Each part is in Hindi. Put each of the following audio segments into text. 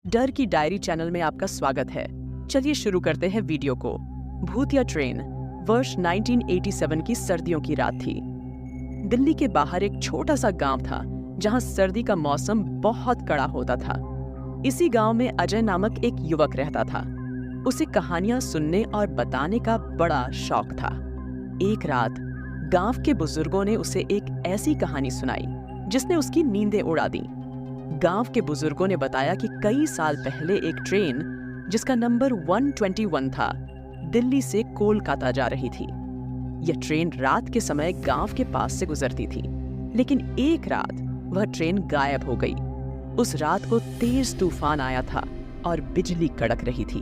डर की डायरी चैनल में आपका स्वागत है। चलिए शुरू करते हैं वीडियो को। भूतिया ट्रेन। वर्ष 1987 की सर्दियों की रात थी। दिल्ली के बाहर एक छोटा सा गांव था जहां सर्दी का मौसम बहुत कड़ा होता था। इसी गांव में अजय नामक एक युवक रहता था। उसे कहानियां सुनने और बताने का बड़ा शौक था। एक रात गांव के बुजुर्गों ने उसे एक ऐसी कहानी सुनाई जिसने उसकी नींदें उड़ा दी। गांव के बुजुर्गों ने बताया कि कई साल पहले एक ट्रेन जिसका नंबर 121 था, दिल्ली से कोलकाता जा रही थी। यह ट्रेन रात के समय गांव के पास से गुजरती थी, लेकिन एक रात वह ट्रेन गायब हो गई। उस रात को तेज तूफान आया था और बिजली कड़क रही थी।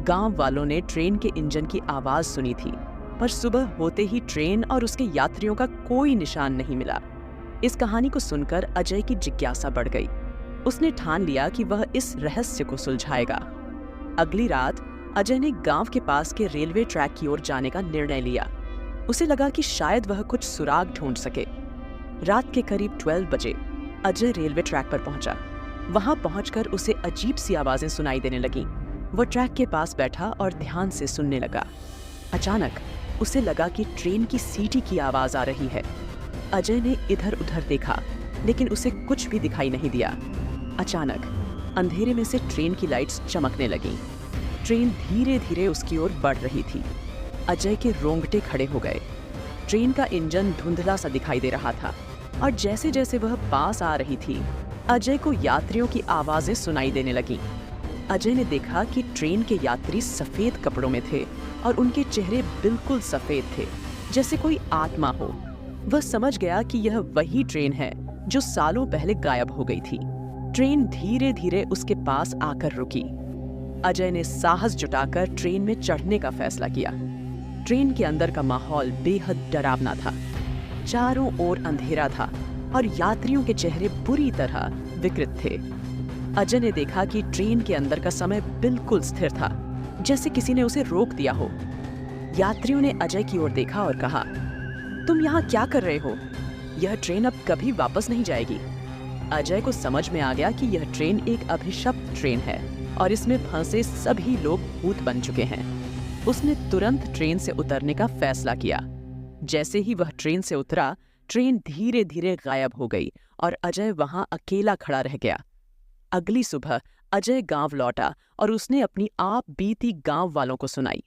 गांव वालों ने ट्रेन के इंजन की आवाज सुनी थी, पर सुबह होते ही ट्रेन और उसके यात्रियों का कोई निशान नहीं मिला। इस कहानी को सुनकर अजय की जिज्ञासा बढ़ गई। उसने ठान लिया कि वह इस रहस्य को सुलझाएगा। अगली रात अजय ने गांव के पास के रेलवे ट्रैक की ओर जाने का निर्णय लिया। उसे लगा कि शायद वह कुछ सुराग ढूंढ सके। रात के करीब 12 बजे अजय रेलवे ट्रैक पर पहुंचा। वहां पहुंचकर उसे अजीब सी आवाजें सुनाई देने लगीं। वह ट्रैक के पास बैठा और ध्यान से सुनने लगा। अचानक उसे लगा कि ट्रेन की सीटी की आवाज आ रही है। अजय ने इधर उधर देखा, लेकिन उसे कुछ भी दिखाई नहीं दिया। अचानक अंधेरे में से ट्रेन की लाइट्स चमकने लगीं। ट्रेन धीरे धीरे उसकी ओर बढ़ रही थी। अजय के रोंगटे खड़े हो गए। ट्रेन का इंजन धुंधला सा दिखाई दे रहा था, और जैसे जैसे वह पास आ रही थी, अजय को यात्रियों की आवाजें सुनाई देने लगीं। अजय ने देखा कि ट्रेन के यात्री सफेद कपड़ों में थे और उनके चेहरे बिल्कुल सफेद थे, जैसे कोई आत्मा हो। वह समझ गया कि यह वही ट्रेन है जो सालों पहले गायब हो गई थी। ट्रेन धीरे धीरे उसके पास आकर रुकी। अजय ने साहस जुटाकर ट्रेन में चढ़ने का फैसला किया। ट्रेन के अंदर का माहौल बेहद डरावना था। चारों ओर अंधेरा था और यात्रियों के चेहरे बुरी तरह विकृत थे। अजय ने देखा कि ट्रेन के अंदर का समय बिल्कुल स्थिर था, जैसे किसी ने उसे रोक दिया हो। यात्रियों ने अजय की ओर देखा और कहा, तुम यहाँ क्या कर रहे हो? यह ट्रेन अब कभी वापस नहीं जाएगी। अजय को समझ में आ गया कि यह ट्रेन एक अभिशप्त ट्रेन है और इसमें फंसे सभी लोग भूत बन चुके हैं। उसने तुरंत ट्रेन से उतरने का फैसला किया। जैसे ही वह ट्रेन से उतरा, ट्रेन धीरे धीरे गायब हो गई और अजय वहां अकेला खड़ा रह गया। अगली सुबह अजय गांव लौटा और उसने अपनी आप बीती गांव वालों को सुनाई।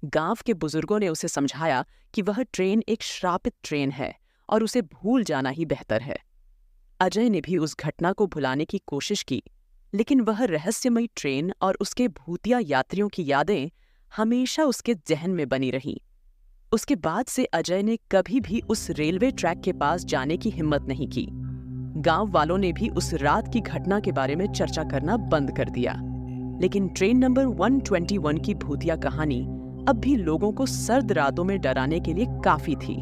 गांव के बुजुर्गों ने उसे समझाया कि वह ट्रेन एक श्रापित ट्रेन है और उसे भूल जाना ही बेहतर है। अजय ने भी उस घटना को भुलाने की कोशिश की, लेकिन वह रहस्यमयी ट्रेन और उसके भूतिया यात्रियों की यादें हमेशा उसके जहन में बनी रहीं। उसके बाद से अजय ने कभी भी उस रेलवे ट्रैक के पास जाने की हिम्मत नहीं की। गांव वालों ने भी उस रात की घटना के बारे में चर्चा करना बंद कर दिया, लेकिन ट्रेन नंबर 121 की भूतिया कहानी अब भी लोगों को सर्द रातों में डराने के लिए काफी थी।